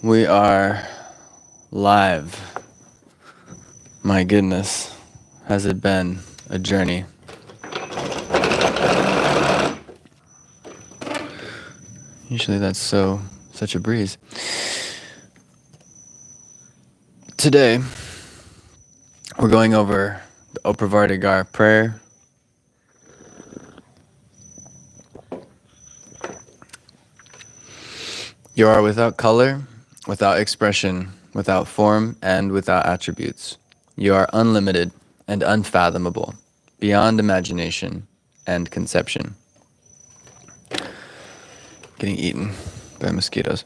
We are live. My goodness, has it been a journey? Usually that's such a breeze. Today, we're going over the Opravardhikar prayer. You are without color, without expression, without form, and without attributes. You are unlimited and unfathomable, beyond imagination and conception. Getting eaten by mosquitoes.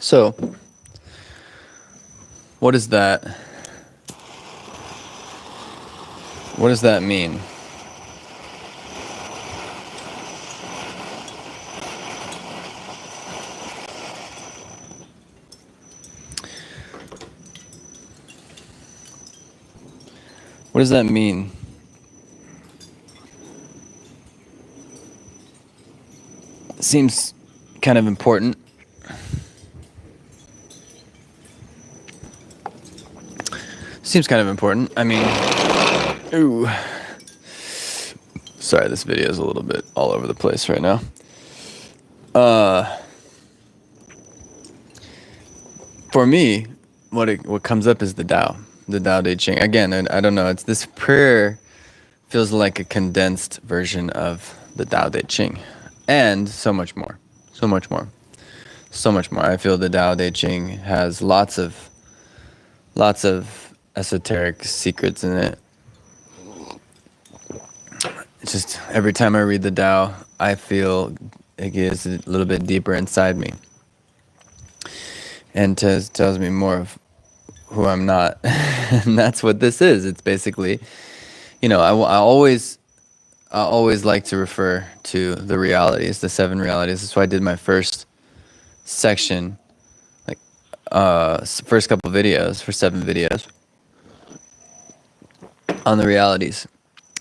So, what does that mean? What does that mean? It seems kind of important. I mean, ooh. Sorry, this video is a little bit all over the place right now. For me, what comes up is the Tao Te Ching. Again, I don't know. It's this prayer feels like a condensed version of the Tao Te Ching, and so much more. I feel the Tao Te Ching has lots of esoteric secrets in it. It's just every time I read the Tao, I feel it gets a little bit deeper inside me, and tells me more of who I'm not. And that's what this is. It's basically, I always like to refer to the realities, the 7 realities. That's why I did my first section, first couple videos for 7 videos on the realities.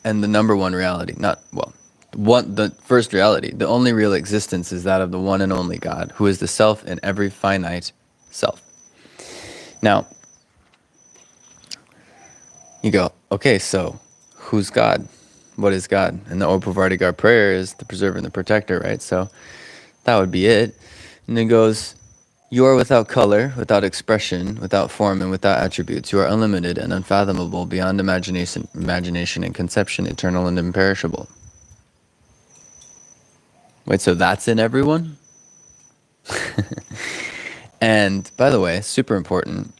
And the number one reality, the first reality, the only real existence is that of the one and only God, who is the self in every finite self. Now, you go, okay, so who's God? What is God? And the Opravardhikar prayer is the preserver and the protector, right? So that would be it. And it goes, you are without color, without expression, without form, and without attributes. You are unlimited and unfathomable, beyond imagination and conception, eternal and imperishable. Wait, so that's in everyone? And by the way, super important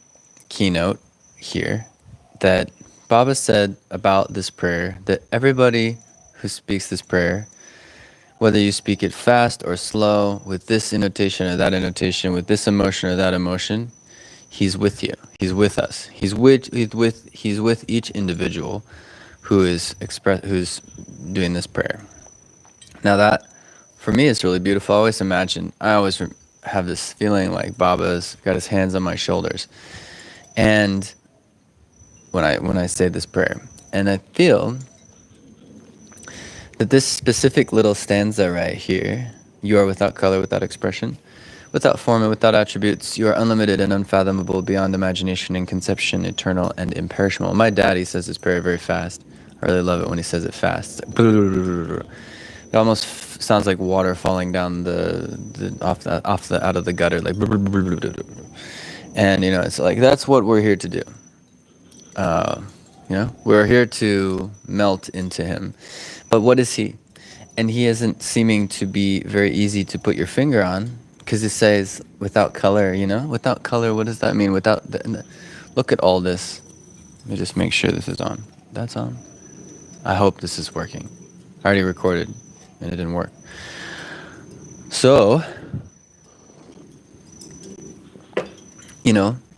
keynote here, that Baba said about this prayer, that everybody who speaks this prayer, whether you speak it fast or slow, with this annotation or that annotation, with this emotion or that emotion, he's with you. He's with us. He's with each individual who is who's doing this prayer. Now that, for me, is really beautiful. I always have this feeling like Baba's got his hands on my shoulders, and when I say this prayer, and I feel that this specific little stanza right here, you are without color, without expression, without form, and without attributes. You are unlimited and unfathomable, beyond imagination and conception, eternal and imperishable. My daddy says this prayer very fast. I really love it when he says it fast. It's like, it almost sounds like water falling down out of the gutter, like. And it's like, that's what we're here to do. We're here to melt into him. But what is he? And he isn't seeming to be very easy to put your finger on, because it says without color, Without color, what does that mean? Look at all this. Let me just make sure this is on. That's on? I hope this is working. I already recorded, and it didn't work. So,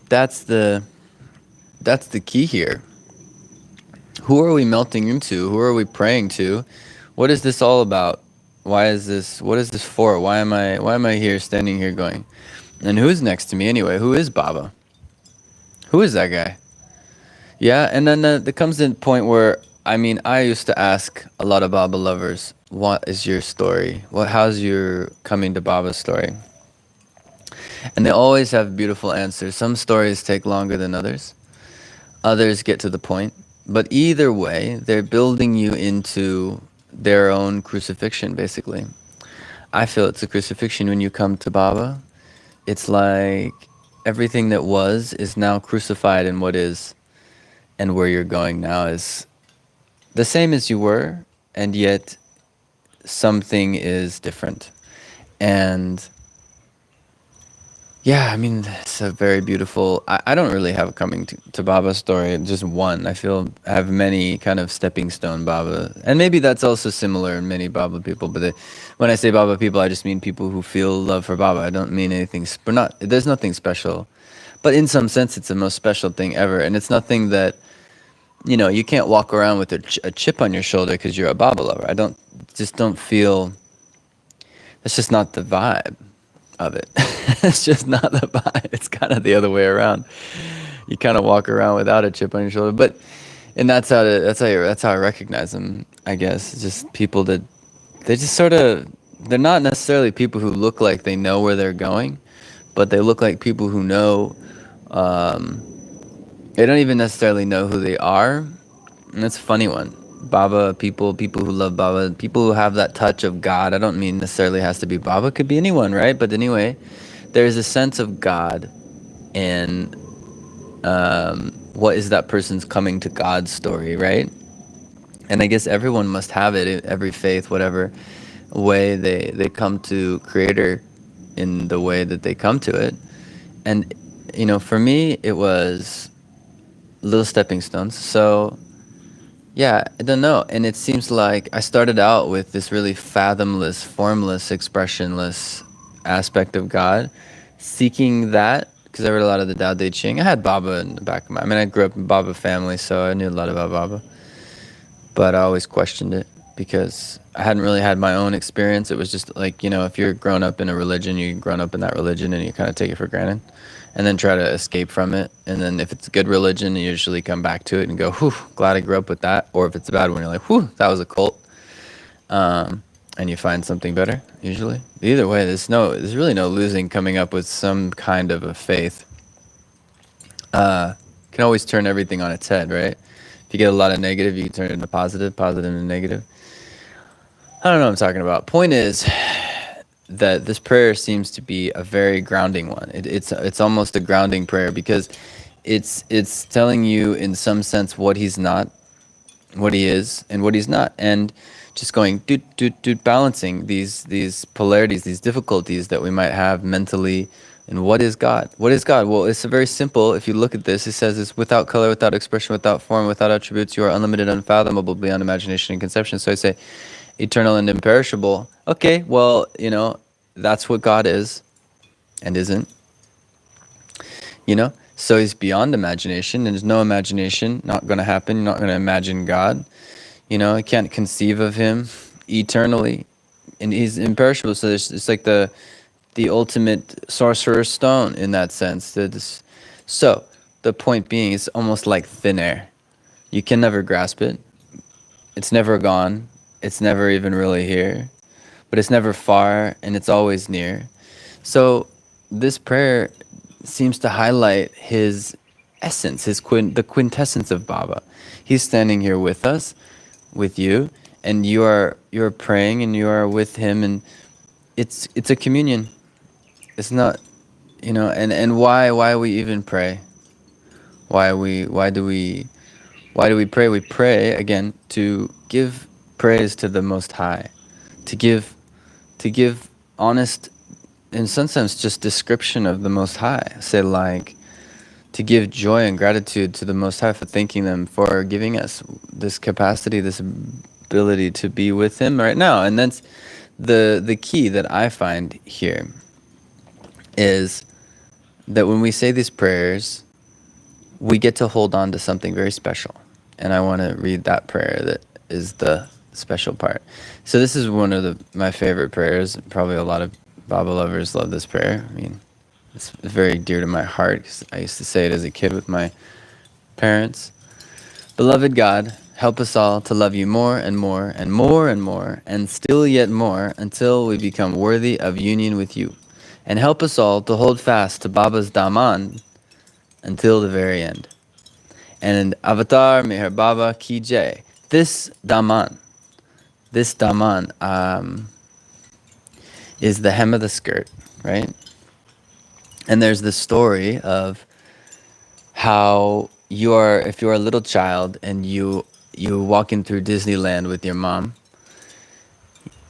that's the key here. Who are we melting into? Who are we praying to? What is this all about? Why is this? What is this for? Why am I here, standing here, going? And who's next to me anyway? Who is Baba? Who is that guy? Yeah, and then there comes a point where, I mean, I used to ask a lot of Baba lovers, "What is your story? How's your coming to Baba story?" And they always have beautiful answers. Some stories take longer than others. Others get to the point. But either way, they're building you into their own crucifixion, basically. I feel it's a crucifixion when you come to Baba. It's like everything that was is now crucified in what is, and where you're going now is the same as you were, and yet something is different. And yeah, I mean, it's a very beautiful. I don't really have a coming to Baba story, just one. I feel I have many kind of stepping stone Baba. And maybe that's also similar in many Baba people. But when I say Baba people, I just mean people who feel love for Baba. I don't mean anything, there's nothing special. But in some sense, it's the most special thing ever. And it's nothing that, you can't walk around with a chip on your shoulder because you're a Baba lover. Just don't feel, that's just not the vibe of it. It's just not the vibe. It's kind of the other way around. You kind of walk around without a chip on your shoulder, and that's how I recognize them. I guess it's just people that they just sort of, they're not necessarily people who look like they know where they're going, but they look like people who know. They don't even necessarily know who they are, and that's a funny one. Baba people who love Baba, people who have that touch of God. I don't mean necessarily has to be Baba, could be anyone, right? But anyway, there's a sense of God in what is that person's coming to God story, right? And I guess everyone must have it, every faith, whatever way they come to Creator in the way that they come to it. And, for me, it was little stepping stones. So, yeah, I don't know. And it seems like I started out with this really fathomless, formless, expressionless aspect of God, seeking that, because I read a lot of the Tao Te Ching. I had Baba in the back of my, I grew up in Baba family, so I knew a lot about Baba. But I always questioned it because I hadn't really had my own experience. It was just like, if you're grown up in a religion, you're grown up in that religion and you kind of take it for granted and then try to escape from it. And then if it's a good religion, you usually come back to it and go, whew, glad I grew up with that. Or if it's a bad one, you're like, whew, that was a cult. And you find something better, usually. Either way, there's really no losing coming up with some kind of a faith. Can always turn everything on its head, right? If you get a lot of negative, you can turn it into positive, positive into negative. I don't know what I'm talking about. Point is that this prayer seems to be a very grounding one. It's almost a grounding prayer because it's telling you in some sense what he's not, what he is, and what he's not, and just going balancing these polarities, these difficulties that we might have mentally. And what is God? What is God? Well, it's a very simple. If you look at this, it says it's without color, without expression, without form, without attributes. You are unlimited, unfathomable, beyond imagination and conception. So I say, eternal and imperishable. Okay, well, that's what God is and isn't. So he's beyond imagination, and there's no imagination, not going to happen. You're not going to imagine God. I can't conceive of him eternally, and he's imperishable. So it's like the ultimate sorcerer's stone in that sense. So the point being, it's almost like thin air. You can never grasp it. It's never gone. It's never even really here, but it's never far, and it's always near. So this prayer seems to highlight his essence, the quintessence of Baba. He's standing here with us, with you, and you're praying, and you are with him, and it's a communion. It's not, and why we even pray? Why do we pray? We pray again to give praise to the Most High, to give honest, and sometimes just description of the Most High. Say like, to give joy and gratitude to the Most High for thanking them for giving us this capacity, this ability to be with Him right now. And that's the key that I find here is that when we say these prayers, we get to hold on to something very special. and I want to read that prayer that is the special part. So this is one of my favorite prayers. Probably a lot of Baba lovers love this prayer. I mean, it's very dear to my heart because I used to say it as a kid with my parents. Beloved God, help us all to love you more and more and more and more and still yet more until we become worthy of union with you. And help us all to hold fast to Baba's Daman until the very end. And Avatar Meher Baba Ki Jai. This Daman is the hem of the skirt, right? And there's this story of how if you're a little child and you walking through Disneyland with your mom.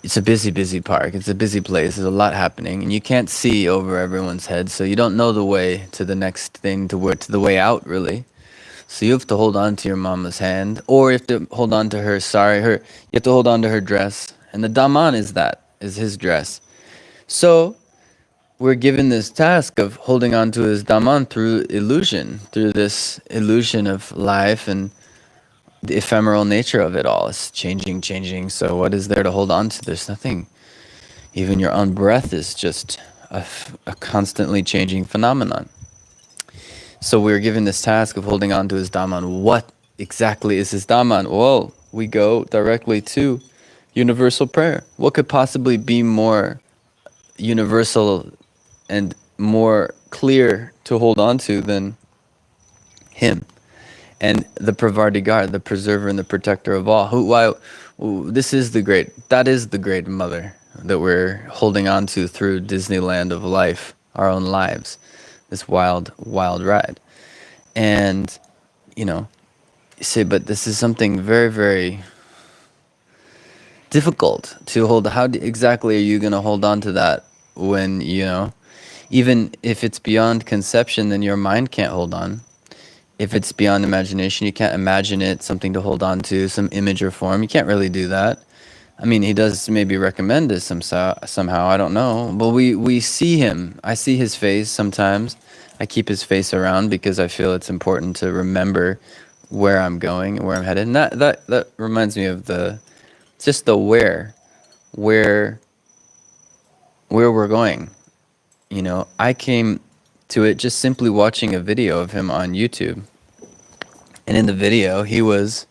It's a busy park. It's a busy place. There's a lot happening, and you can't see over everyone's head, so you don't know the way to the next thing, to the way out, really. So you have to hold on to your mama's hand, or you have to hold on to her. You have to hold on to her dress, and the daman is his dress. So we're given this task of holding on to his daman through this illusion of life and the ephemeral nature of it all. It's changing. So what is there to hold on to? There's nothing. Even your own breath is just a constantly changing phenomenon. So we're given this task of holding on to his Daman. What exactly is his Daman? Well, we go directly to universal prayer. What could possibly be more universal and more clear to hold on to than him? And the Pravardigar, the preserver and the protector of all. That is the great mother that we're holding on to through Disneyland of life, our own lives, this wild ride. And, you say, but this is something very, very difficult to hold. How exactly are you going to hold on to that when, even if it's beyond conception, then your mind can't hold on. If it's beyond imagination, you can't imagine it, something to hold on to, some image or form. You can't really do that. I mean, he does maybe recommend this somehow, I don't know. But we see him. I see his face sometimes. I keep his face around because I feel it's important to remember where I'm going and where I'm headed. And that reminds me of the where we're going. I came to it just simply watching a video of him on YouTube. And in the video, he was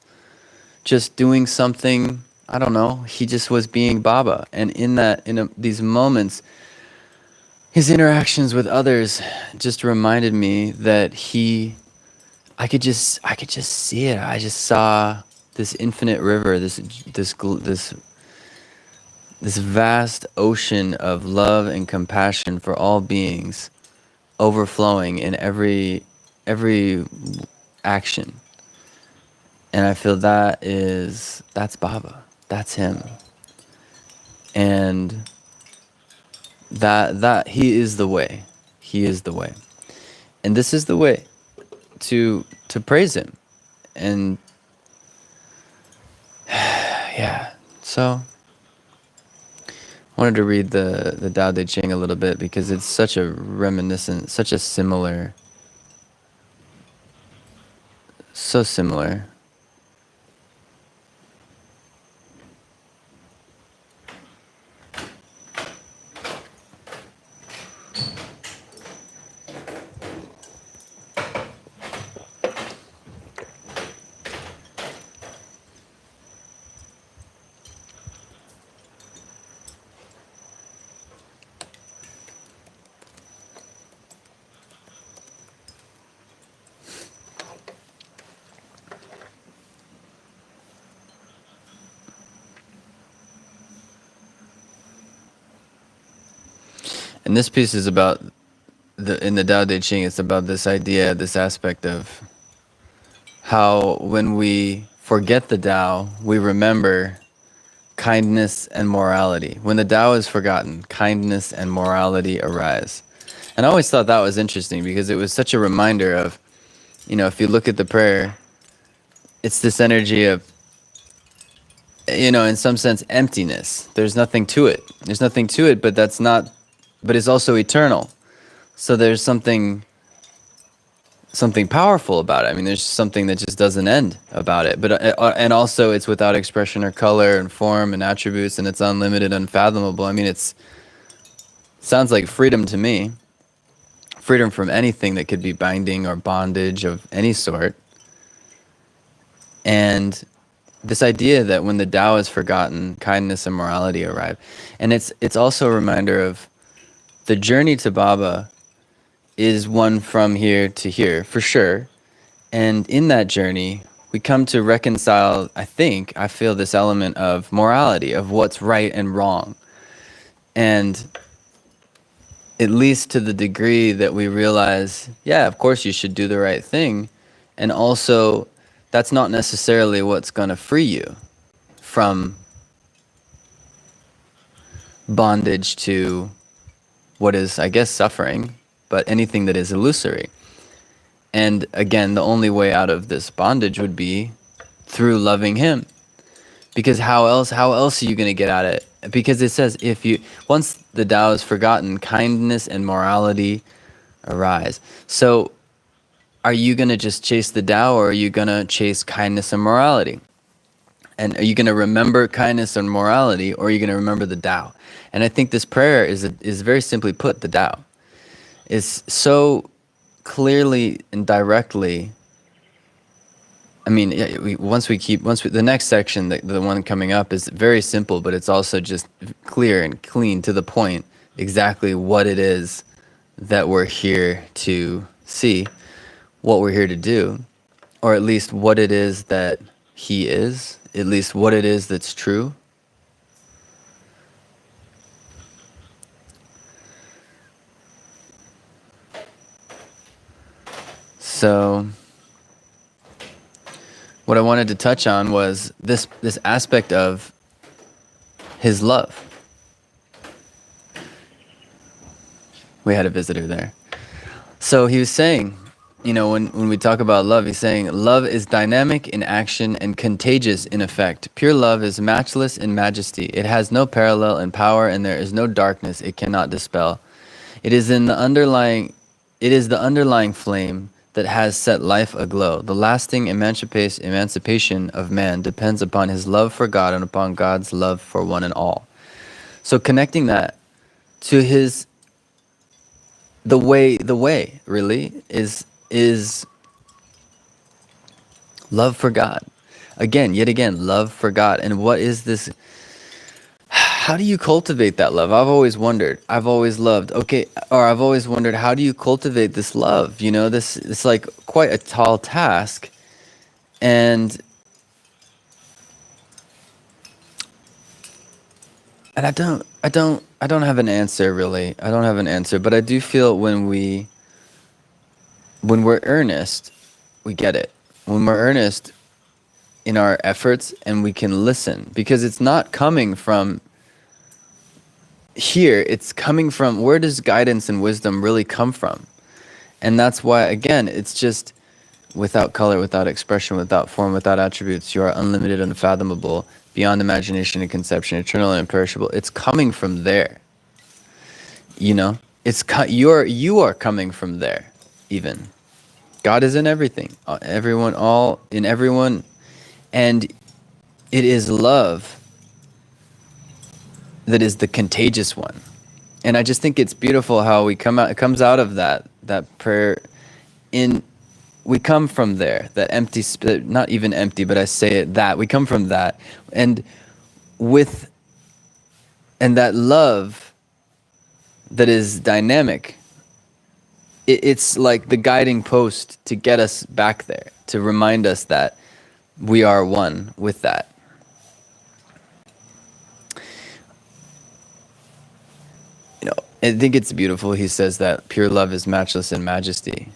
just doing something, I don't know, he just was being Baba. And these moments, his interactions with others just reminded me that I could just see it. I just saw this infinite river, this vast ocean of love and compassion for all beings overflowing in every action. And I feel that's Baba. That's him. And that he is the way. He is the way. And this is the way to praise him. And yeah. So I wanted to read the Tao Te Ching a little bit because it's such a reminiscent, such a similar, so similar. And this piece is about in the Tao Te Ching, it's about this idea, this aspect of how when we forget the Tao, we remember kindness and morality. When the Tao is forgotten, kindness and morality arise. And I always thought that was interesting because it was such a reminder of, if you look at the prayer, it's this energy of, in some sense, emptiness. There's nothing to it. But it's also eternal. So there's something something powerful about it. I mean, there's something that just doesn't end about it. But and also it's without expression or color and form and attributes, and it's unlimited, unfathomable. I mean, it's sounds like freedom to me. Freedom from anything that could be binding or bondage of any sort. And this idea that when the Tao is forgotten, kindness and morality arrive. And it's also a reminder of the journey to Baba is one from here to here, for sure. And in that journey, we come to reconcile, I feel this element of morality, of what's right and wrong. And at least to the degree that we realize, yeah, of course you should do the right thing. And also, that's not necessarily what's going to free you from bondage to what is, I guess, suffering, but anything that is illusory. And again, the only way out of this bondage would be through loving him. Because how else are you going to get at it? Because it says, once the Tao is forgotten, kindness and morality arise. So are you going to just chase the Tao, or are you going to chase kindness and morality? And are you going to remember kindness and morality, or are you going to remember the Tao? And I think this prayer is very simply put, the Tao. It's so clearly and directly. I mean, the next section, the one coming up, is very simple, but it's also just clear and clean to the point, exactly what it is that we're here to see, what we're here to do, or at least what it is that he is, at least what it is that's true. So what I wanted to touch on was this aspect of his love. We had a visitor there. So he was saying, when we talk about love, he's saying, love is dynamic in action and contagious in effect. Pure love is matchless in majesty. It has no parallel in power, and there is no darkness it cannot dispel. It is the underlying flame that has set life aglow. The lasting emancipation of man depends upon his love for God and upon God's love for one and all. So connecting that to the way really is love for God. Yet again, love for God. And what is this? How do you cultivate that love? I've always wondered. I've always wondered, how do you cultivate this love? It's like quite a tall task. And I don't have an answer, really. I don't have an answer, but I do feel when we're earnest, we get it. When we're earnest in our efforts, and we can listen, because it's not coming from here, it's coming from, where does guidance and wisdom really come from? And that's why, again, it's just without color, without expression, without form, without attributes, you are unlimited, unfathomable, beyond imagination and conception, eternal and imperishable. It's coming from there. You are coming from there. Even God is in everything, everyone, all in everyone, and it is love that is the contagious one. And I just think it's beautiful how it comes out of that prayer. We come from there, that empty, not even empty, but I say it, that we come from that, and that love that is dynamic. It's like the guiding post to get us back there, to remind us that we are one with that. I think it's beautiful. He says that pure love is matchless in majesty.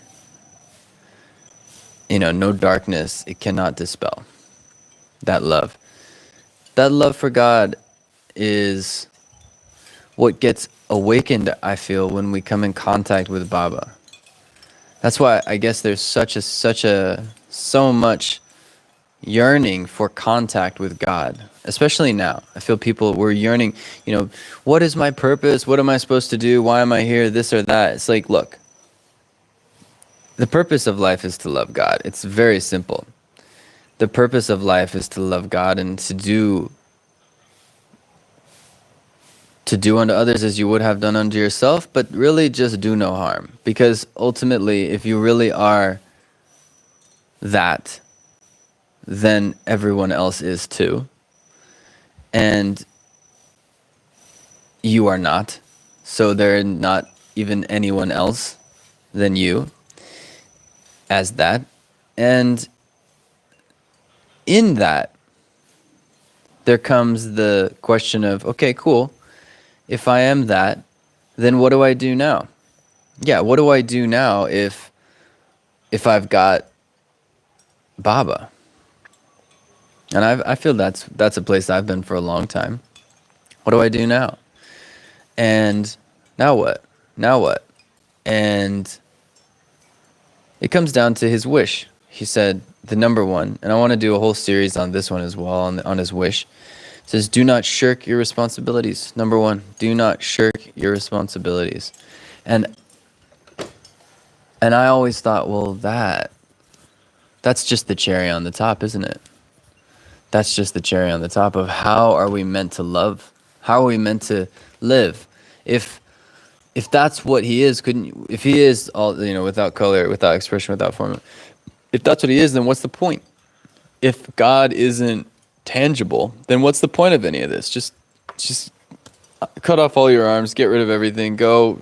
No darkness it cannot dispel. That love for God is what gets awakened, I feel, when we come in contact with Baba. That's why I guess there's so much yearning for contact with God, especially now. I feel we're yearning, what is my purpose? What am I supposed to do? Why am I here? This or that. It's like, look, The purpose of life is to love God. It's very simple. The purpose of life is to love God and to do unto others as you would have done unto yourself, but really just do no harm. Because ultimately, if you really are that, then everyone else is too. And you are not. So they're not even anyone else than you as that. And in that, there comes the question of, okay, cool. If I am that, then what do I do now? Yeah, what do I do now if I've got Baba? And I feel that's a place I've been for a long time. What do I do now? And now what? Now what? And it comes down to his wish. He said the number one, and I want to do a whole series on this one as well, on his wish. It says, do not shirk your responsibilities. Number one, do not shirk your responsibilities. And I always thought, well, that's just the cherry on the top, isn't it? That's just the cherry on the top of how are we meant to love? How are we meant to live? If that's what he is, if he is all, without color, without expression, without form, if that's what he is, then what's the point? If God isn't tangible, then what's the point of any of this? Just cut off all your arms, get rid of everything, go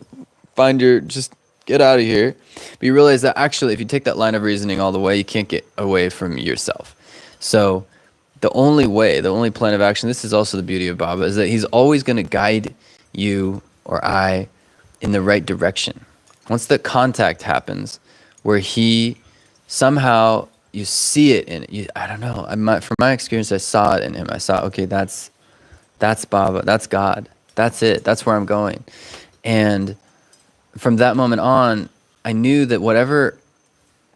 just get out of here. But you realize that actually, if you take that line of reasoning all the way, you can't get away from yourself. So the only plan of action, this is also the beauty of Baba, is that he's always going to guide you or I in the right direction. Once the contact happens, where he somehow, you see it in it. I don't know. From my experience, I saw it in him. I saw, okay, that's Baba. That's God. That's it. That's where I'm going. And from that moment on, I knew that whatever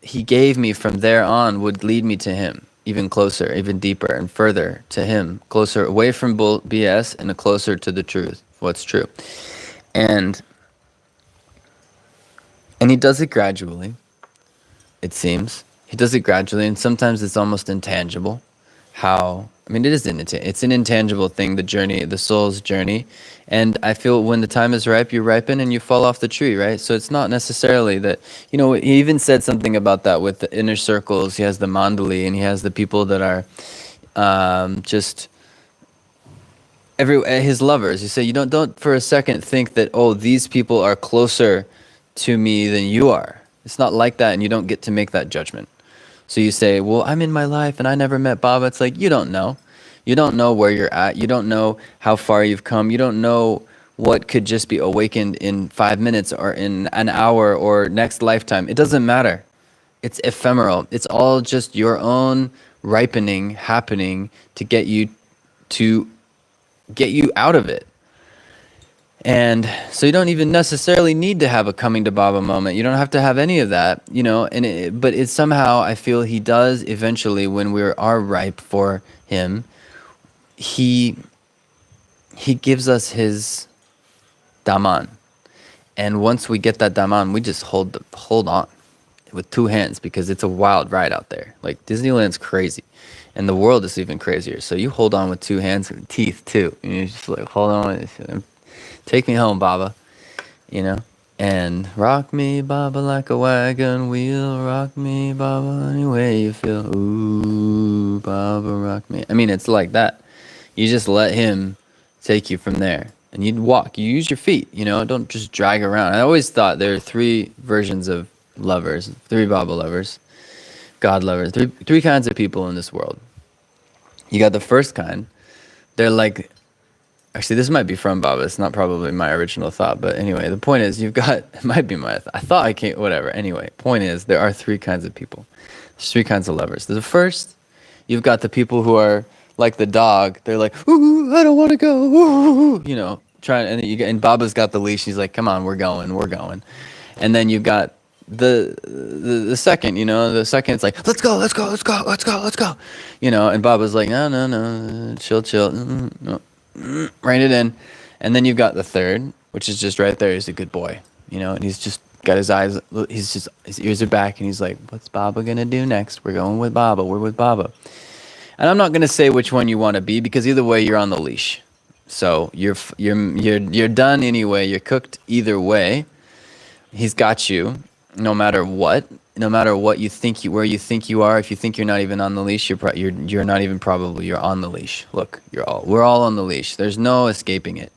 he gave me from there on would lead me to him, even closer, even deeper and further to him, closer away from BS and closer to the truth, what's true. And he does it gradually, it seems. He does it gradually, and sometimes it's almost intangible. It's an intangible thing, the journey, the soul's journey. And I feel when the time is ripe, you ripen and you fall off the tree, right? So it's not necessarily that, he even said something about that with the inner circles. He has the mandali, and he has the people that are just his lovers. He said, you don't for a second think that, oh, these people are closer to me than you are. It's not like that, and you don't get to make that judgment. So you say, well, I'm in my life and I never met Baba. It's like, you don't know. You don't know where you're at. You don't know how far you've come. You don't know what could just be awakened in 5 minutes or in an hour or next lifetime. It doesn't matter. It's ephemeral. It's all just your own ripening happening to get you out of it. And so you don't even necessarily need to have a coming to Baba moment. You don't have to have any of that, but it's somehow, I feel he does eventually, when we are ripe for him, he gives us his daman. And once we get that daman, we just hold on with two hands, because it's a wild ride out there. Like, Disneyland's crazy. And the world is even crazier. So you hold on with two hands and teeth too. And you just like, hold on. Take me home, Baba, and rock me, Baba, like a wagon wheel. Rock me, Baba, any way you feel. Ooh, Baba, rock me. It's like that. You just let him take you from there. And you walk. You use your feet, Don't just drag around. I always thought there are three versions of lovers, three Baba lovers, God lovers, three kinds of people in this world. You got the first kind. They're like... Actually, this might be from Baba. It's not probably my original thought. But anyway, the point is, it might be I thought I can't, whatever. Anyway, point is, there are three kinds of people. There's three kinds of lovers. The first, you've got the people who are like the dog. They're like, ooh, I don't want to go. Ooh, trying. And Baba's got the leash. He's like, come on, we're going. And then you've got the second, the second, it's like, let's go. And Baba's like, no, chill. No. Rein it in. And then you've got the third, which is just right there. He's a good boy, and he's just got his eyes, his ears are back, and he's like, what's Baba gonna do next? We're going with Baba. We're with Baba. And I'm not gonna say which one you want to be, because either way you're on the leash. So you're done anyway. You're cooked either way. He's got you, no matter what. No matter what you think where you think you are. If you think you're not even on the leash, you're not even probably. You're on the leash. Look, we're all on the leash. There's no escaping it.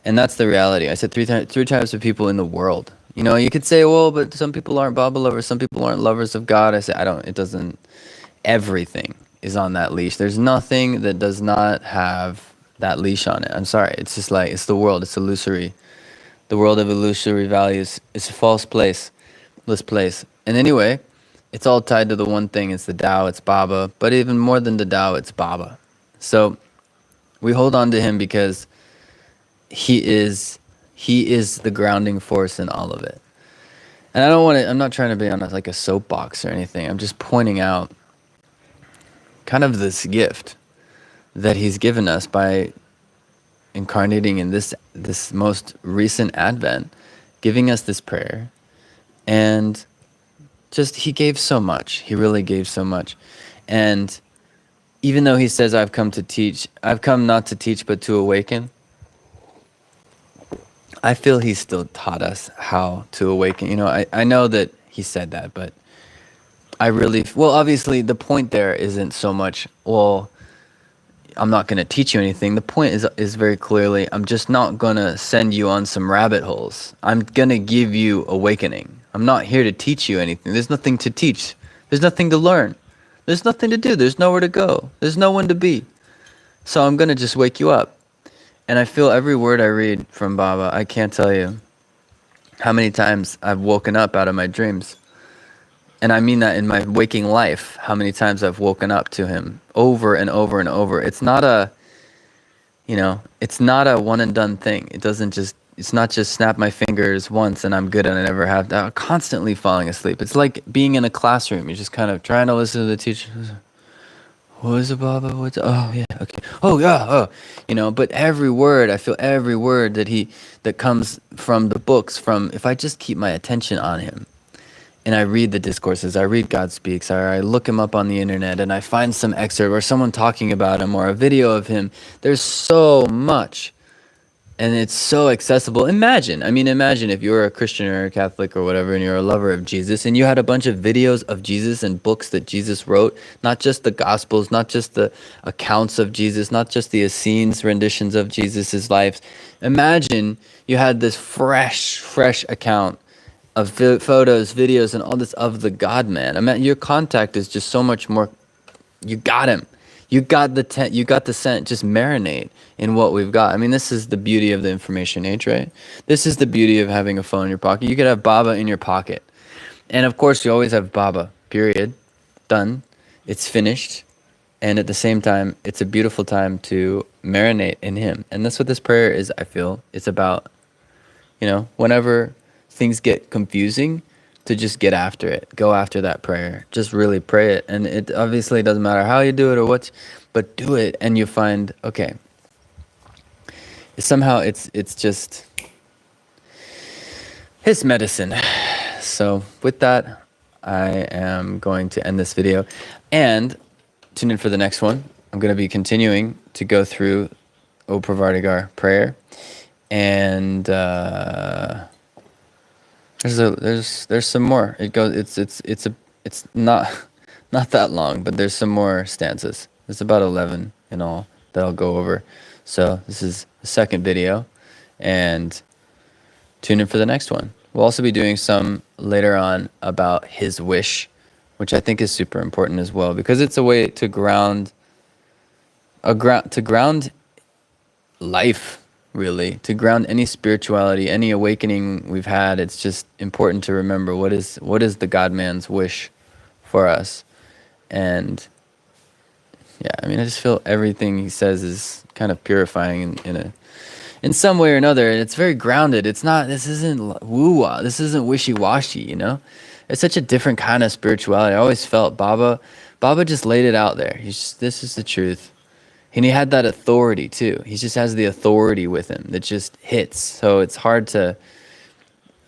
And that's the reality. I said three types of people in the world. You could say, well, but some people aren't Baba lovers. Some people aren't lovers of God. I say, it doesn't. Everything is on that leash. There's nothing that does not have that leash on it. I'm sorry. It's just like, it's the world. It's illusory. The world of illusory values. It's a false place. This place. And anyway, it's all tied to the one thing. It's the Tao. It's Baba. But even more than the Tao, it's Baba. So we hold on to him because he is the grounding force in all of it. And I'm not trying to be on like a soapbox or anything. I'm just pointing out kind of this gift that he's given us by incarnating in this most recent Advent, giving us this prayer. And just, he gave so much. He really gave so much. And even though he says, I've come not to teach, but to awaken, I feel he still taught us how to awaken. I know that he said that, but obviously the point there isn't so much, I'm not going to teach you anything. The point is very clearly, I'm just not going to send you on some rabbit holes. I'm going to give you awakening. I'm not here to teach you anything. There's nothing to teach. There's nothing to learn. There's nothing to do. There's nowhere to go. There's no one to be. So I'm going to just wake you up. And I feel every word I read from Baba, I can't tell you how many times I've woken up out of my dreams. And I mean that in my waking life, how many times I've woken up to him over and over and over. It's not a one and done thing. It's not just snap my fingers once and I'm good and I never have that. I'm constantly falling asleep. It's like being in a classroom. You're just kind of trying to listen to the teacher. What is it, Baba? Oh, yeah, okay. Oh, yeah, oh. But every word, I feel every word that comes from the books, if I just keep my attention on him, and I read the discourses, I read God Speaks, or I look him up on the internet, and I find some excerpt or someone talking about him or a video of him. There's so much, and it's so accessible. Imagine if you were a Christian or a Catholic or whatever, and you're a lover of Jesus, and you had a bunch of videos of Jesus and books that Jesus wrote, not just the Gospels, not just the accounts of Jesus, not just the Essenes renditions of Jesus' life. Imagine you had this fresh account of photos, videos, and all this of the God-man. Your contact is just so much more. You got him. You got the scent. Just marinate in what we've got. This is the beauty of the information age, right? This is the beauty of having a phone in your pocket. You could have Baba in your pocket. And of course, you always have Baba, period. Done. It's finished. And at the same time, it's a beautiful time to marinate in him. And that's what this prayer is, I feel. It's about, whenever things get confusing, to just get after it. Go after that prayer. Just really pray it. And it obviously doesn't matter how you do it or but do it, and you find, okay, somehow it's just, it's medicine. So with that, I am going to end this video and tune in for the next one. I'm going to be continuing to go through O Pravartigar prayer, and there's some more. It's not that long, but there's some more stanzas. There's about 11 in all that I'll go over. So this is the second video, and tune in for the next one. We'll also be doing some later on about his wish, which I think is super important as well, because it's a way to ground life, really, to ground any spirituality, any awakening we've had. It's just important to remember what is the God-man's wish for us. And yeah, I just feel everything he says is kind of purifying in some way or another, and it's very grounded. This isn't woo-wah, this isn't wishy-washy, It's such a different kind of spirituality. I always felt Baba just laid it out there. This is the truth. And he had that authority too. He just has the authority with him that just hits. So it's hard to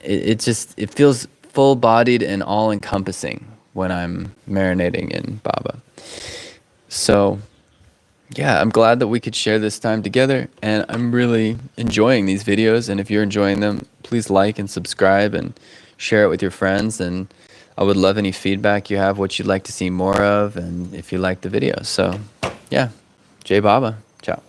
it feels full-bodied and all-encompassing when I'm marinating in baba. So yeah, I'm glad that we could share this time together, and I'm really enjoying these videos. And if you're enjoying them, please like and subscribe and share it with your friends. And I would love any feedback you have, what you'd like to see more of, and if you like the videos. So yeah, Jai Baba. Ciao.